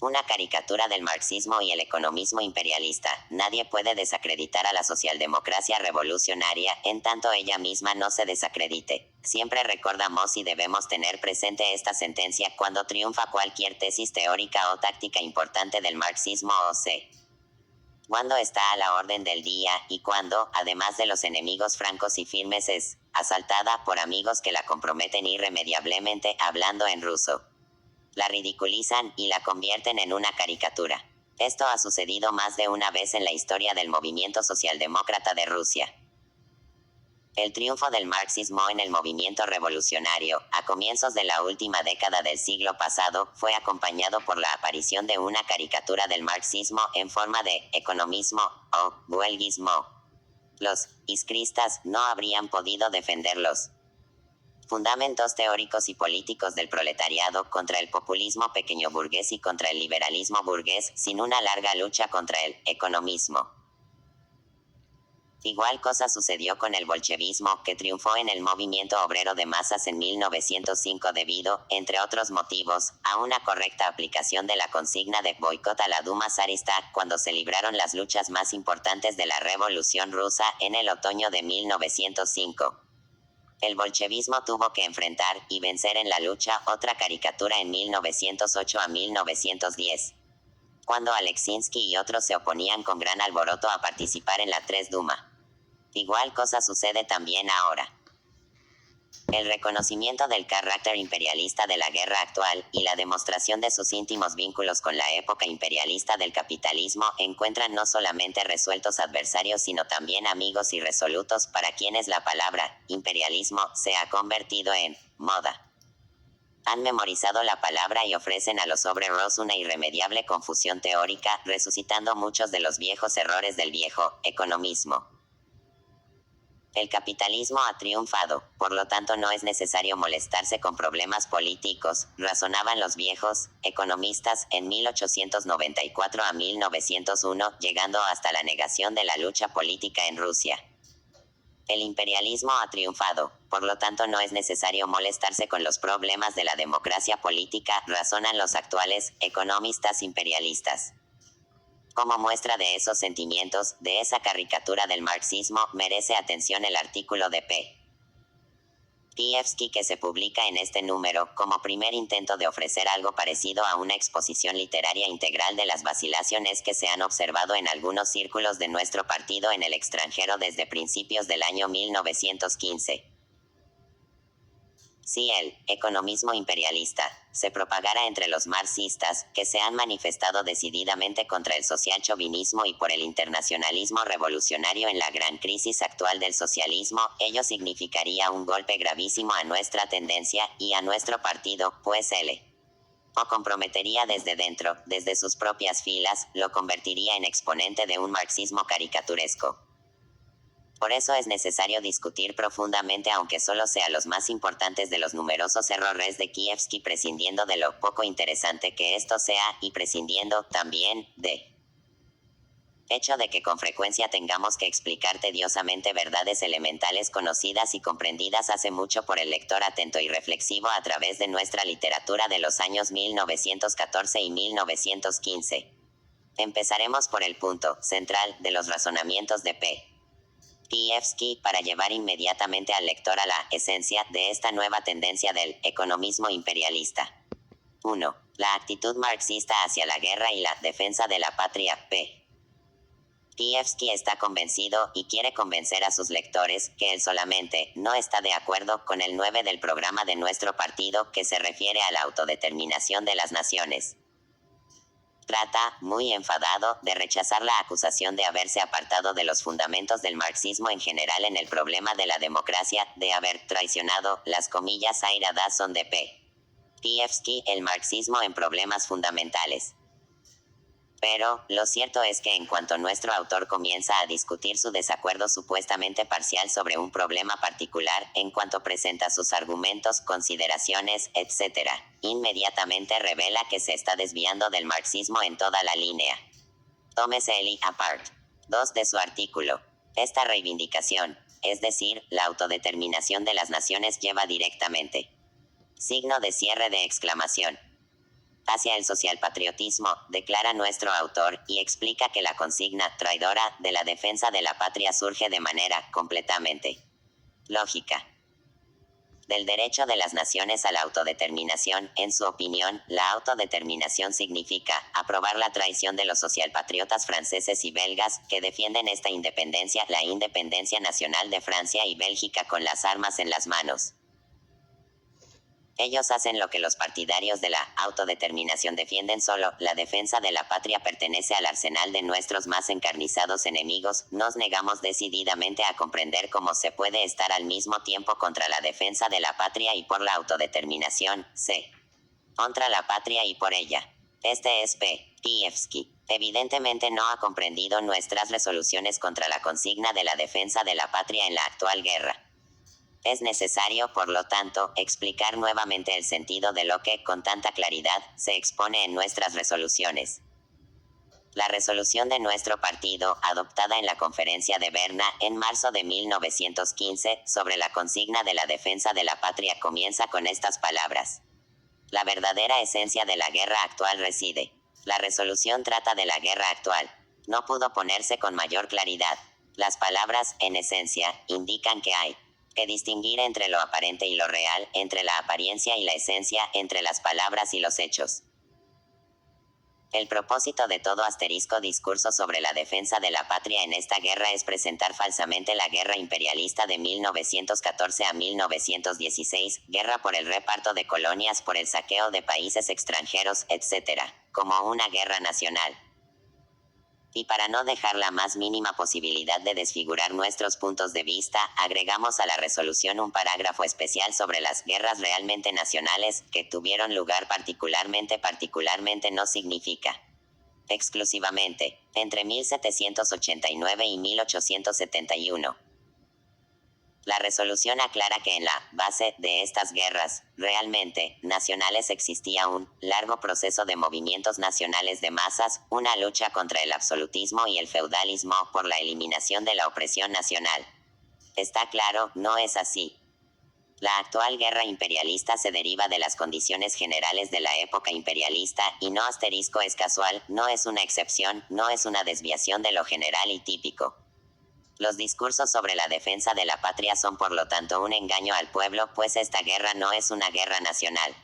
Una caricatura del marxismo y el economismo imperialista. Nadie puede desacreditar a la socialdemocracia revolucionaria, en tanto ella misma no se desacredite. Siempre recordamos y debemos tener presente esta sentencia cuando triunfa cualquier tesis teórica o táctica importante del marxismo cuando está a la orden del día, y cuando, además de los enemigos francos y firmes, es asaltada por amigos que la comprometen irremediablemente, hablando en ruso. La ridiculizan y la convierten en una caricatura. Esto ha sucedido más de una vez en la historia del movimiento socialdemócrata de Rusia. El triunfo del marxismo en el movimiento revolucionario, a comienzos de la última década del siglo pasado, fue acompañado por la aparición de una caricatura del marxismo en forma de economismo o huelguismo. Los izquierdistas no habrían podido defenderlos fundamentos teóricos y políticos del proletariado contra el populismo pequeño burgués y contra el liberalismo burgués, sin una larga lucha contra el economismo. Igual cosa sucedió con el bolchevismo, que triunfó en el movimiento obrero de masas en 1905 debido, entre otros motivos, a una correcta aplicación de la consigna de boicot a la Duma zarista, cuando se libraron las luchas más importantes de la Revolución Rusa en el otoño de 1905. El bolchevismo tuvo que enfrentar y vencer en la lucha otra caricatura en 1908 a 1910, cuando Aleksinsky y otros se oponían con gran alboroto a participar en la Tres Duma. Igual cosa sucede también ahora. El reconocimiento del carácter imperialista de la guerra actual y la demostración de sus íntimos vínculos con la época imperialista del capitalismo encuentran no solamente resueltos adversarios sino también amigos irresolutos para quienes la palabra imperialismo se ha convertido en moda. Han memorizado la palabra y ofrecen a los obreros una irremediable confusión teórica, resucitando muchos de los viejos errores del viejo economismo. El capitalismo ha triunfado, por lo tanto no es necesario molestarse con problemas políticos, razonaban los viejos economistas en 1894 a 1901, llegando hasta la negación de la lucha política en Rusia. El imperialismo ha triunfado, por lo tanto no es necesario molestarse con los problemas de la democracia política, razonan los actuales economistas imperialistas. Como muestra de esos sentimientos, de esa caricatura del marxismo, merece atención el artículo de P. Kievsky que se publica en este número, como primer intento de ofrecer algo parecido a una exposición literaria integral de las vacilaciones que se han observado en algunos círculos de nuestro partido en el extranjero desde principios del año 1915. Si el economismo imperialista se propagara entre los marxistas, que se han manifestado decididamente contra el social-chauvinismo y por el internacionalismo revolucionario en la gran crisis actual del socialismo, ello significaría un golpe gravísimo a nuestra tendencia y a nuestro partido, pues o comprometería desde dentro, desde sus propias filas, lo convertiría en exponente de un marxismo caricaturesco. Por eso es necesario discutir profundamente, aunque solo sea los más importantes de los numerosos errores de Kievsky, prescindiendo de lo poco interesante que esto sea, y prescindiendo, también, de hecho de que con frecuencia tengamos que explicar tediosamente verdades elementales conocidas y comprendidas hace mucho por el lector atento y reflexivo a través de nuestra literatura de los años 1914 y 1915. Empezaremos por el punto central de los razonamientos de P. Kievsky, para llevar inmediatamente al lector a la esencia de esta nueva tendencia del economismo imperialista. 1. La actitud marxista hacia la guerra y la defensa de la patria. P. Kievsky está convencido, y quiere convencer a sus lectores, que él solamente no está de acuerdo con el 9 del programa de nuestro partido, que se refiere a la autodeterminación de las naciones. Trata, muy enfadado, de rechazar la acusación de haberse apartado de los fundamentos del marxismo en general en el problema de la democracia, de haber traicionado, las comillas airadas son de P. Kievsky, el marxismo en problemas fundamentales. Pero, lo cierto es que en cuanto nuestro autor comienza a discutir su desacuerdo supuestamente parcial sobre un problema particular, en cuanto presenta sus argumentos, consideraciones, etc., inmediatamente revela que se está desviando del marxismo en toda la línea. Tómese el apart. 2 de su artículo. Esta reivindicación, es decir, la autodeterminación de las naciones lleva directamente. Signo de cierre de exclamación. hacia el socialpatriotismo, declara nuestro autor, y explica que la consigna traidora de la defensa de la patria surge de manera completamente lógica del derecho de las naciones a la autodeterminación. En su opinión, la autodeterminación significa aprobar la traición de los socialpatriotas franceses y belgas, que defienden esta independencia, la independencia nacional de Francia y Bélgica con las armas en las manos. Ellos hacen lo que los partidarios de la autodeterminación defienden solo, la defensa de la patria pertenece al arsenal de nuestros más encarnizados enemigos. Nos negamos decididamente a comprender cómo se puede estar al mismo tiempo contra la defensa de la patria y por la autodeterminación, contra la patria y por ella. Este es P. Pievsky. Evidentemente no ha comprendido nuestras resoluciones contra la consigna de la defensa de la patria en la actual guerra. Es necesario, por lo tanto, explicar nuevamente el sentido de lo que, con tanta claridad, se expone en nuestras resoluciones. La resolución de nuestro partido, adoptada en la Conferencia de Berna, en marzo de 1915, sobre la consigna de la defensa de la patria comienza con estas palabras. La verdadera esencia de la guerra actual reside. La resolución trata de la guerra actual. No pudo ponerse con mayor claridad. Las palabras, en esencia, indican que hay que distinguir entre lo aparente y lo real, entre la apariencia y la esencia, entre las palabras y los hechos. El propósito de todo discurso sobre la defensa de la patria en esta guerra es presentar falsamente la guerra imperialista de 1914 a 1916, guerra por el reparto de colonias, por el saqueo de países extranjeros, etc., como una guerra nacional. Y para no dejar la más mínima posibilidad de desfigurar nuestros puntos de vista, agregamos a la resolución un parágrafo especial sobre las guerras realmente nacionales, que tuvieron lugar particularmente no significa exclusivamente, entre 1789 y 1871. La resolución aclara que en la base de estas guerras, realmente, nacionales existía un largo proceso de movimientos nacionales de masas, una lucha contra el absolutismo y el feudalismo por la eliminación de la opresión nacional. Está claro, no es así. La actual guerra imperialista se deriva de las condiciones generales de la época imperialista, y no es casual, no es una excepción, no es una desviación de lo general y típico. Los discursos sobre la defensa de la patria son por lo tanto un engaño al pueblo, pues esta guerra no es una guerra nacional.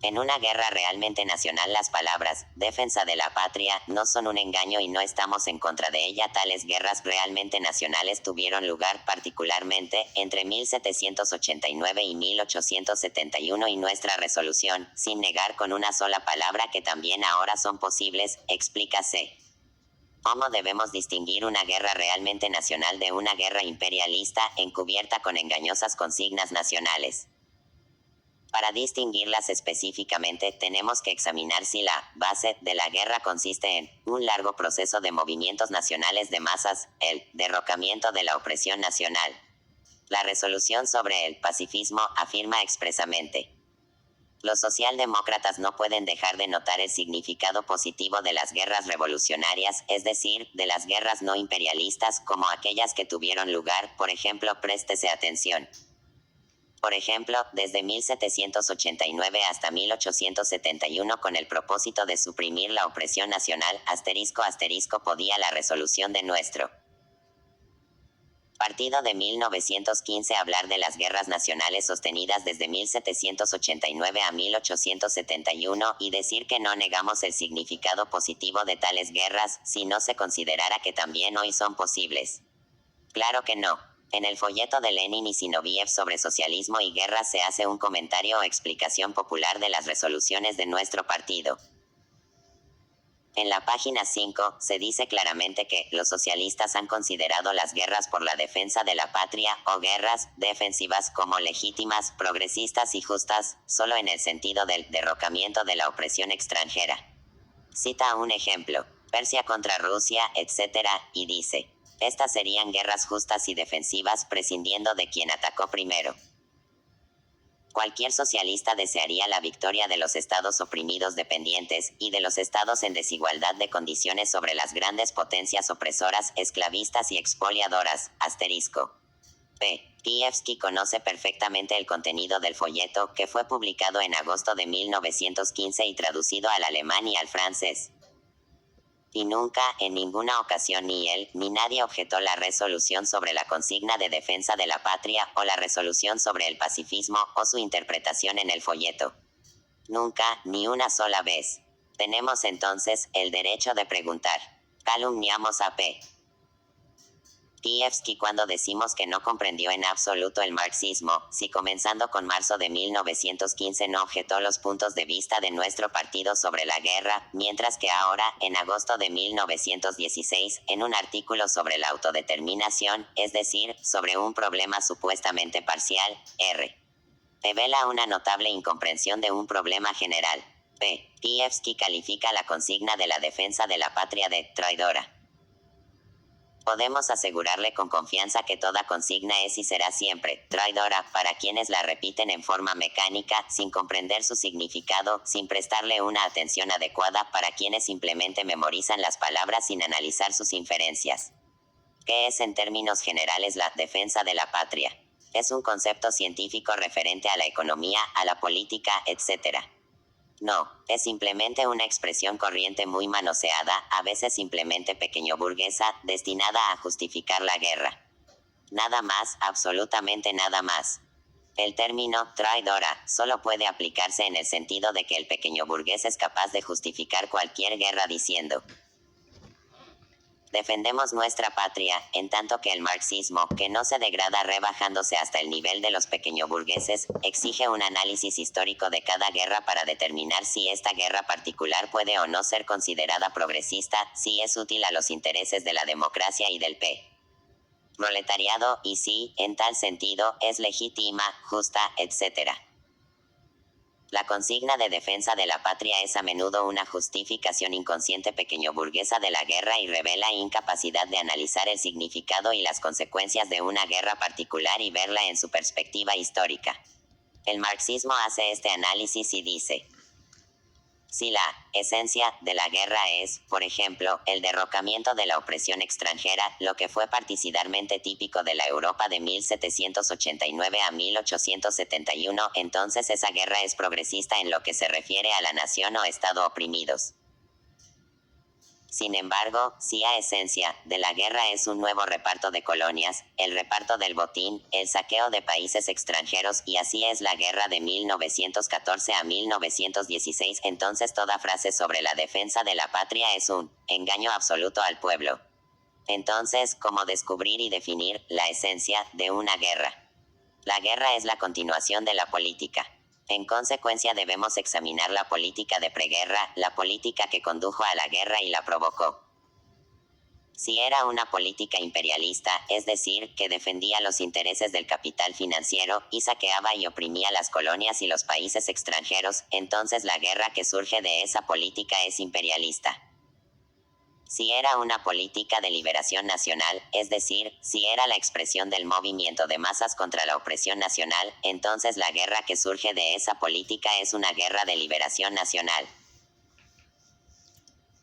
En una guerra realmente nacional las palabras, defensa de la patria, no son un engaño y no estamos en contra de ella. Tales guerras realmente nacionales tuvieron lugar particularmente entre 1789 y 1871 y nuestra resolución, sin negar con una sola palabra que también ahora son posibles, explícase. ¿Cómo debemos distinguir una guerra realmente nacional de una guerra imperialista, encubierta con engañosas consignas nacionales? Para distinguirlas específicamente, tenemos que examinar si la base de la guerra consiste en un largo proceso de movimientos nacionales de masas, el derrocamiento de la opresión nacional. La resolución sobre el pacifismo afirma expresamente: los socialdemócratas no pueden dejar de notar el significado positivo de las guerras revolucionarias, es decir, de las guerras no imperialistas, como aquellas que tuvieron lugar, por ejemplo, préstese atención. Por ejemplo, desde 1789 hasta 1871 con el propósito de suprimir la opresión nacional, *** podía la resolución de nuestro partido de 1915 hablar de las guerras nacionales sostenidas desde 1789 a 1871 y decir que no negamos el significado positivo de tales guerras, si no se considerara que también hoy son posibles. Claro que no. En el folleto de Lenin y Zinoviev sobre socialismo y guerra se hace un comentario o explicación popular de las resoluciones de nuestro partido. En la página 5, se dice claramente que los socialistas han considerado las guerras por la defensa de la patria, o guerras defensivas, como legítimas, progresistas y justas, solo en el sentido del derrocamiento de la opresión extranjera. Cita un ejemplo: Persia contra Rusia, etc., y dice: estas serían guerras justas y defensivas, prescindiendo de quien atacó primero. Cualquier socialista desearía la victoria de los estados oprimidos dependientes, y de los estados en desigualdad de condiciones sobre las grandes potencias opresoras, esclavistas y expoliadoras, ***. P. Pievsky conoce perfectamente el contenido del folleto, que fue publicado en agosto de 1915 y traducido al alemán y al francés. Y nunca, en ninguna ocasión ni él, ni nadie objetó la resolución sobre la consigna de defensa de la patria, o la resolución sobre el pacifismo, o su interpretación en el folleto. Nunca, ni una sola vez. Tenemos entonces el derecho de preguntar. Calumniamos a P. Pievsky cuando decimos que no comprendió en absoluto el marxismo, si comenzando con marzo de 1915 no objetó los puntos de vista de nuestro partido sobre la guerra, mientras que ahora, en agosto de 1916, en un artículo sobre la autodeterminación, es decir, sobre un problema supuestamente parcial, R. revela una notable incomprensión de un problema general. P. Pievsky califica la consigna de la defensa de la patria de traidora. Podemos asegurarle con confianza que toda consigna es y será siempre traidora para quienes la repiten en forma mecánica, sin comprender su significado, sin prestarle una atención adecuada para quienes simplemente memorizan las palabras sin analizar sus inferencias. ¿Qué es en términos generales la defensa de la patria? Es un concepto científico referente a la economía, a la política, etc. No, es simplemente una expresión corriente muy manoseada, a veces simplemente pequeño burguesa, destinada a justificar la guerra. Nada más, absolutamente nada más. El término traidora solo puede aplicarse en el sentido de que el pequeño burgués es capaz de justificar cualquier guerra diciendo: defendemos nuestra patria, en tanto que el marxismo, que no se degrada rebajándose hasta el nivel de los pequeñoburgueses, exige un análisis histórico de cada guerra para determinar si esta guerra particular puede o no ser considerada progresista, si es útil a los intereses de la democracia y del proletariado, y si, en tal sentido, es legítima, justa, etc. La consigna de defensa de la patria es a menudo una justificación inconsciente pequeñoburguesa de la guerra y revela incapacidad de analizar el significado y las consecuencias de una guerra particular y verla en su perspectiva histórica. El marxismo hace este análisis y dice: si la esencia de la guerra es, por ejemplo, el derrocamiento de la opresión extranjera, lo que fue particularmente típico de la Europa de 1789 a 1871, entonces esa guerra es progresista en lo que se refiere a la nación o estado oprimidos. Sin embargo, si la esencia de la guerra es un nuevo reparto de colonias, el reparto del botín, el saqueo de países extranjeros, y así es la guerra de 1914 a 1916, entonces toda frase sobre la defensa de la patria es un engaño absoluto al pueblo. Entonces, ¿cómo descubrir y definir la esencia de una guerra? La guerra es la continuación de la política. En consecuencia debemos examinar la política de preguerra, la política que condujo a la guerra y la provocó. Si era una política imperialista, es decir, que defendía los intereses del capital financiero, y saqueaba y oprimía las colonias y los países extranjeros, entonces la guerra que surge de esa política es imperialista. Si era una política de liberación nacional, es decir, si era la expresión del movimiento de masas contra la opresión nacional, entonces la guerra que surge de esa política es una guerra de liberación nacional.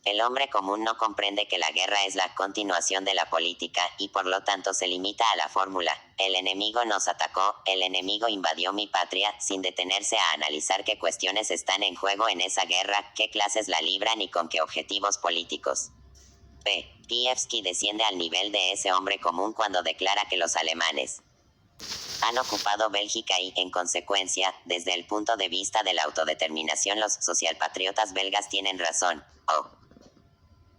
El hombre común no comprende que la guerra es la continuación de la política, y por lo tanto se limita a la fórmula: el enemigo nos atacó, el enemigo invadió mi patria, sin detenerse a analizar qué cuestiones están en juego en esa guerra, qué clases la libran y con qué objetivos políticos. P. Pievsky desciende al nivel de ese hombre común cuando declara que los alemanes han ocupado Bélgica y, en consecuencia, desde el punto de vista de la autodeterminación los socialpatriotas belgas tienen razón, o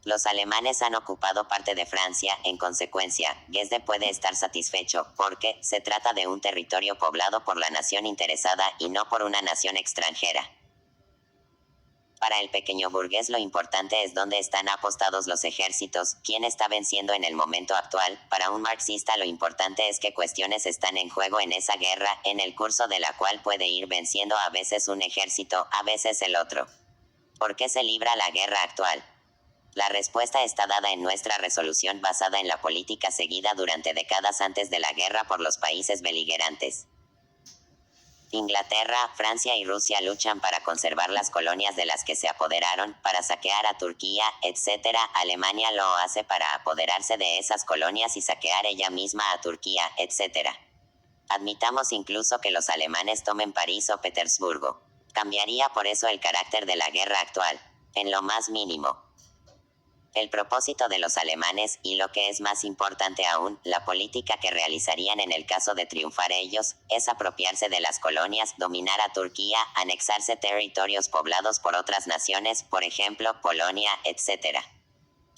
los alemanes han ocupado parte de Francia, en consecuencia, Gesde puede estar satisfecho, porque se trata de un territorio poblado por la nación interesada y no por una nación extranjera. Para el pequeño burgués lo importante es dónde están apostados los ejércitos, quién está venciendo en el momento actual. Para un marxista lo importante es qué cuestiones están en juego en esa guerra, en el curso de la cual puede ir venciendo a veces un ejército, a veces el otro. ¿Por qué se libra la guerra actual? La respuesta está dada en nuestra resolución basada en la política seguida durante décadas antes de la guerra por los países beligerantes. Inglaterra, Francia y Rusia luchan para conservar las colonias de las que se apoderaron, para saquear a Turquía, etc. Alemania lo hace para apoderarse de esas colonias y saquear ella misma a Turquía, etc. Admitamos incluso que los alemanes tomen París o Petersburgo. ¿Cambiaría por eso el carácter de la guerra actual? En lo más mínimo. El propósito de los alemanes, y lo que es más importante aún, la política que realizarían en el caso de triunfar ellos, es apropiarse de las colonias, dominar a Turquía, anexarse territorios poblados por otras naciones, por ejemplo, Polonia, etc.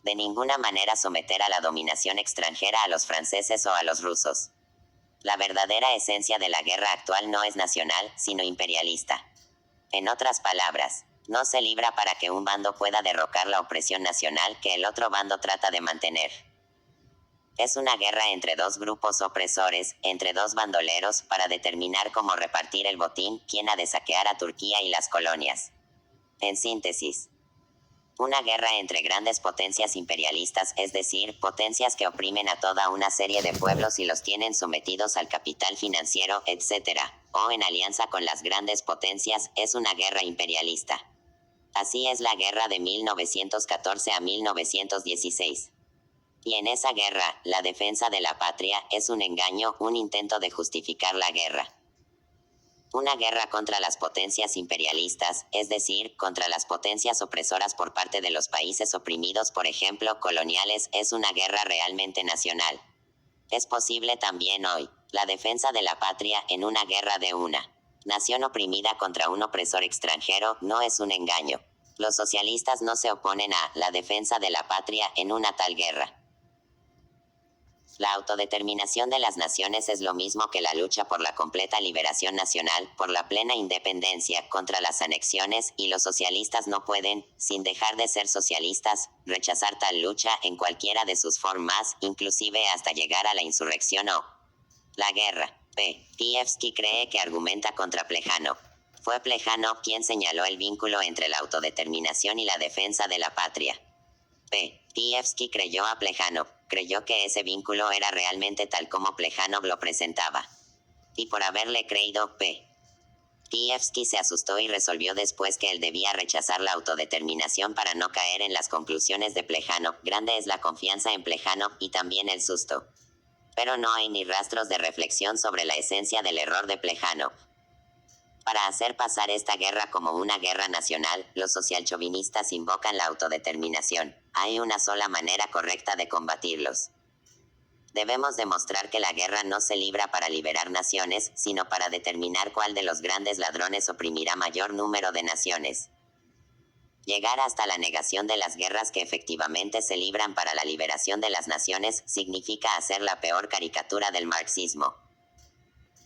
De ninguna manera someter a la dominación extranjera a los franceses o a los rusos. La verdadera esencia de la guerra actual no es nacional, sino imperialista. En otras palabras, no se libra para que un bando pueda derrocar la opresión nacional que el otro bando trata de mantener. Es una guerra entre dos grupos opresores, entre dos bandoleros, para determinar cómo repartir el botín, quién ha de saquear a Turquía y las colonias. En síntesis, una guerra entre grandes potencias imperialistas, es decir, potencias que oprimen a toda una serie de pueblos y los tienen sometidos al capital financiero, etc., o en alianza con las grandes potencias, es una guerra imperialista. Así es la guerra de 1914 a 1916. Y en esa guerra, la defensa de la patria es un engaño, un intento de justificar la guerra. Una guerra contra las potencias imperialistas, es decir, contra las potencias opresoras por parte de los países oprimidos, por ejemplo, coloniales, es una guerra realmente nacional. Es posible también hoy, la defensa de la patria en una guerra de una nación oprimida contra un opresor extranjero, no es un engaño. Los socialistas no se oponen a la defensa de la patria en una tal guerra. La autodeterminación de las naciones es lo mismo que la lucha por la completa liberación nacional, por la plena independencia, contra las anexiones, y los socialistas no pueden, sin dejar de ser socialistas, rechazar tal lucha en cualquiera de sus formas, inclusive hasta llegar a la insurrección o la guerra. P. Pievsky cree que argumenta contra Plejánov. Fue Plejánov quien señaló el vínculo entre la autodeterminación y la defensa de la patria. P. Pievsky creyó a Plejánov, creyó que ese vínculo era realmente tal como Plejánov lo presentaba. Y por haberle creído, P. Pievsky se asustó y resolvió después que él debía rechazar la autodeterminación para no caer en las conclusiones de Plejánov. Grande es la confianza en Plejánov y también el susto. Pero no hay ni rastros de reflexión sobre la esencia del error de Plejánov. Para hacer pasar esta guerra como una guerra nacional, los socialchauvinistas invocan la autodeterminación. Hay una sola manera correcta de combatirlos. Debemos demostrar que la guerra no se libra para liberar naciones, sino para determinar cuál de los grandes ladrones oprimirá mayor número de naciones. Llegar hasta la negación de las guerras que efectivamente se libran para la liberación de las naciones, significa hacer la peor caricatura del marxismo.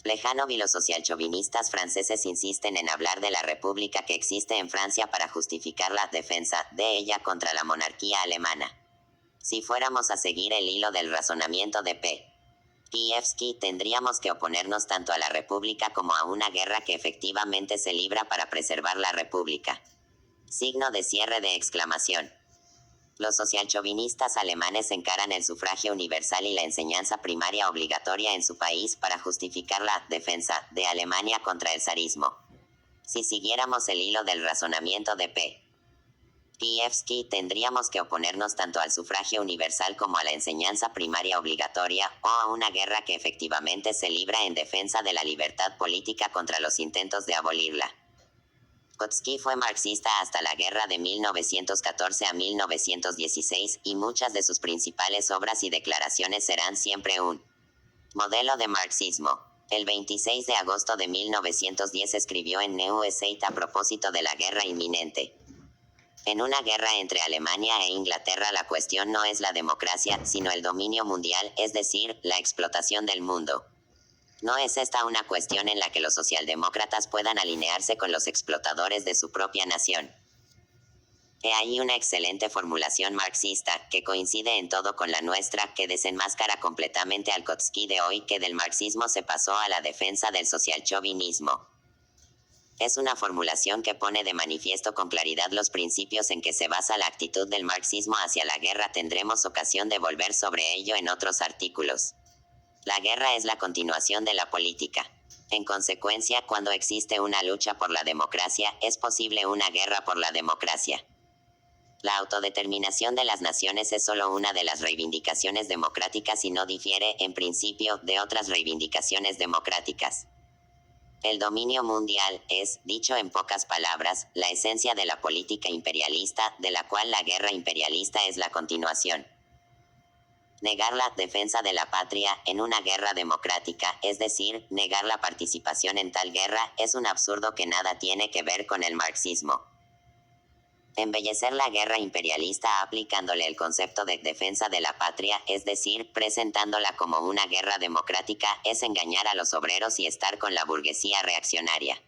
Plejánov y los socialchauvinistas franceses insisten en hablar de la república que existe en Francia para justificar la defensa de ella contra la monarquía alemana. Si fuéramos a seguir el hilo del razonamiento de P. Pievsky, tendríamos que oponernos tanto a la república como a una guerra que efectivamente se libra para preservar la república. Signo de cierre de exclamación. Los socialchauvinistas alemanes encaran el sufragio universal y la enseñanza primaria obligatoria en su país para justificar la defensa de Alemania contra el zarismo. Si siguiéramos el hilo del razonamiento de P. Pievsky, tendríamos que oponernos tanto al sufragio universal como a la enseñanza primaria obligatoria, o a una guerra que efectivamente se libra en defensa de la libertad política contra los intentos de abolirla. Kautsky fue marxista hasta la guerra de 1914 a 1916, y muchas de sus principales obras y declaraciones serán siempre un modelo de marxismo. El 26 de agosto de 1910 escribió en New Essay a propósito de la guerra inminente. En una guerra entre Alemania e Inglaterra la cuestión no es la democracia, sino el dominio mundial, es decir, la explotación del mundo. No es esta una cuestión en la que los socialdemócratas puedan alinearse con los explotadores de su propia nación. He ahí una excelente formulación marxista, que coincide en todo con la nuestra, que desenmascara completamente al Kautsky de hoy, que del marxismo se pasó a la defensa del socialchauvinismo. Es una formulación que pone de manifiesto con claridad los principios en que se basa la actitud del marxismo hacia la guerra. Tendremos ocasión de volver sobre ello en otros artículos. La guerra es la continuación de la política. En consecuencia, cuando existe una lucha por la democracia, es posible una guerra por la democracia. La autodeterminación de las naciones es solo una de las reivindicaciones democráticas y no difiere, en principio, de otras reivindicaciones democráticas. El dominio mundial es, dicho en pocas palabras, la esencia de la política imperialista, de la cual la guerra imperialista es la continuación. Negar la defensa de la patria en una guerra democrática, es decir, negar la participación en tal guerra, es un absurdo que nada tiene que ver con el marxismo. Embellecer la guerra imperialista aplicándole el concepto de defensa de la patria, es decir, presentándola como una guerra democrática, es engañar a los obreros y estar con la burguesía reaccionaria.